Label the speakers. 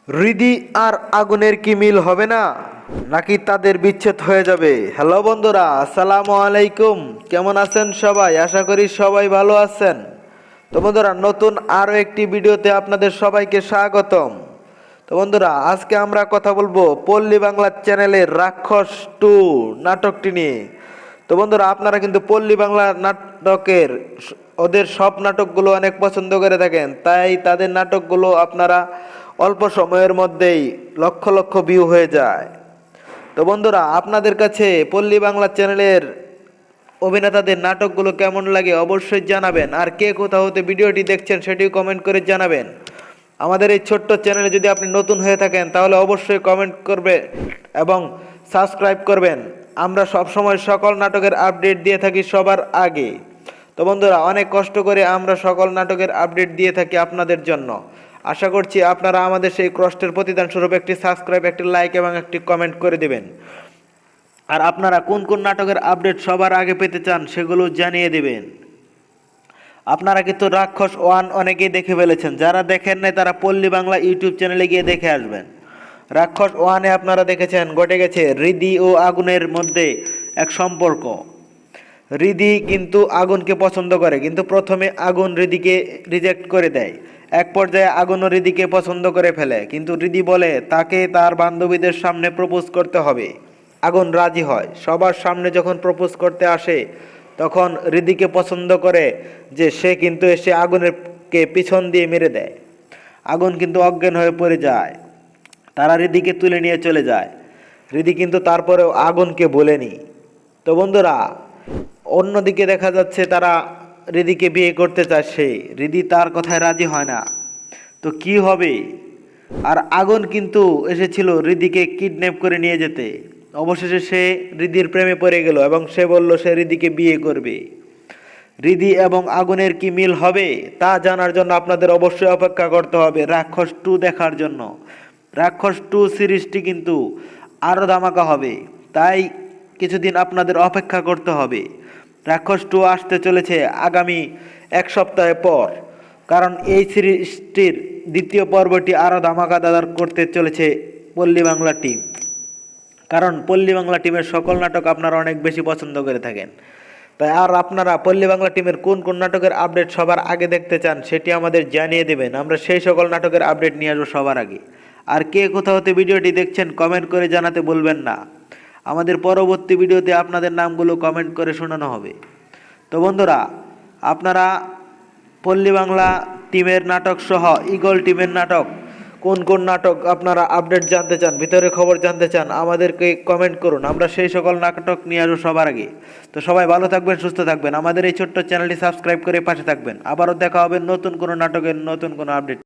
Speaker 1: হৃদি আর আগুনের কি মিল হবে না, নাকি তাদের বিচ্ছেদ হয়ে যাবে? হ্যালো বন্ধুরা, আসসালামু আলাইকুম। কেমন আছেন সবাই? আশা করি সবাই ভালো আছেন। তো বন্ধুরা, নতুন আরও একটি ভিডিওতে আপনাদের সবাইকে স্বাগতম। তো বন্ধুরা, আজকে আমরা কথা বলবো পল্লী বাংলা চ্যানেলের রাক্ষস 2 নাটকটি নিয়ে। তো বন্ধুরা, আপনারা কিন্তু পল্লী বাংলা নাটকের ওদের সব নাটকগুলো অনেক পছন্দ করে থাকেন, তাই তাদের নাটকগুলো আপনারা অল্প সময়ের মধ্যেই লক্ষ লক্ষ ভিউ হয়ে যায়। তো বন্ধুরা, আপনাদের কাছে পল্লী বাংলা চ্যানেলের অভিনেতাদের নাটকগুলো কেমন লাগে অবশ্যই জানাবেন। আর কে কোথা হতে ভিডিওটি দেখছেন সেটিও কমেন্ট করে জানাবেন। আমাদের এই ছোট্ট চ্যানেলে যদি আপনি নতুন হয়ে থাকেন তাহলে অবশ্যই কমেন্ট করবে এবং সাবস্ক্রাইব করবেন। আমরা সবসময় সকল নাটকের আপডেট দিয়ে থাকি সবার আগে। তো বন্ধুরা, অনেক কষ্ট করে আমরা সকল নাটকের আপডেট দিয়ে থাকি আপনাদের জন্য। আশা করছি আপনারা আমাদের সেই কষ্টের প্রতিদান স্বরূপ একটি সাবস্ক্রাইব, একটি লাইক এবং একটি কমেন্ট করে দেবেন। আর আপনারা কোন কোন নাটকের আপডেট সবার আগে পেতে চান সেগুলো জানিয়ে দেবেন। আপনারা কিন্তু রাক্ষস 1 অনেকেই দেখে ফেলেছেন, যারা দেখেন নাই তারা পল্লী বাংলা ইউটিউব চ্যানেলে গিয়ে দেখে আসবেন। রাক্ষস 1-এ আপনারা দেখেছেন ঘটে গেছে হৃদি ও আগুনের মধ্যে এক সম্পর্ক। হৃদি কিন্তু আগুনকে পছন্দ করে, কিন্তু প্রথমে আগুন হৃদিকে রিজেক্ট করে দেয়। এক পর্যায়ে আগুনও হৃদিকে পছন্দ করে ফেলে, কিন্তু হৃদি বলে তাকে তার বান্ধবীদের সামনে প্রপোজ করতে হবে। আগুন রাজি হয়। সবার সামনে যখন প্রপোজ করতে আসে তখন হৃদিকে পছন্দ করে যে সে কিন্তু এসে আগুনেরকে পিছন দিয়ে মেরে দেয়। আগুন কিন্তু অজ্ঞান হয়ে পড়ে যায়। তারা হৃদিকে তুলে নিয়ে চলে যায়। হৃদি কিন্তু তারপরেও আগুনকে বলেনি। তো বন্ধুরা, অন্যদিকে দেখা যাচ্ছে তারা হৃদিকে বিয়ে করতে চাচ্ছে, হৃদি তার কথায় রাজি হয় না। তো কি হবে? আর আগুন কিন্তু এসেছিল হৃদিকে কিডন্যাপ করে নিয়ে যেতে। অবশেষে সে হৃদির প্রেমে পড়ে গেল এবং সে বলল সে হৃদিকে বিয়ে করবে। হৃদি এবং আগুনের কি মিল হবে তা জানার জন্য আপনাদের অবশ্যই অপেক্ষা করতে হবে রাক্ষস 2 দেখার জন্য। রাক্ষস 2 সিরিজটি কিন্তু আরও ধামাকা হবে, তাই কিছুদিন আপনাদের অপেক্ষা করতে হবে। রাক্ষস 2 আসতে চলেছে আগামী এক সপ্তাহ পর, কারণ এই সিরিজটির দ্বিতীয় পর্বটি আরও ধামাকাদার করতে চলেছে পল্লী বাংলা টিম। কারণ পল্লী বাংলা টিমের সকল নাটক আপনারা অনেক বেশি পছন্দ করে থাকেন। তাই আর আপনারা পল্লী বাংলা টিমের কোন কোন নাটকের আপডেট সবার আগে দেখতে চান সেটি আমাদের জানিয়ে দেবেন। আমরা সেই সকল নাটকের আপডেট নিয়ে আসবো সবার আগে। আর কে কোথাও হতে ভিডিওটি দেখছেন কমেন্ট করে জানাতে বলবেন না। আমাদের পরবর্তী ভিডিওতে আপনাদের নামগুলো কমেন্ট করে শোনানো হবে। তো বন্ধুরা, আপনারা পল্লী বাংলা টিমের নাটক সহ ইগল টিমের নাটক কোন কোন নাটক আপনারা আপডেট জানতে চান, ভিতরের খবর জানতে চান, আমাদেরকে কমেন্ট করুন। আমরা সেই সকল নাটক নিয়ে আসবো সবার আগে। তো সবাই ভালো থাকবেন, সুস্থ থাকবেন। আমাদের এই ছোট্ট চ্যানেলটি সাবস্ক্রাইব করে পাশে থাকবেন। আবারও দেখা হবে নতুন কোনো নাটকের নতুন কোনো আপডেট।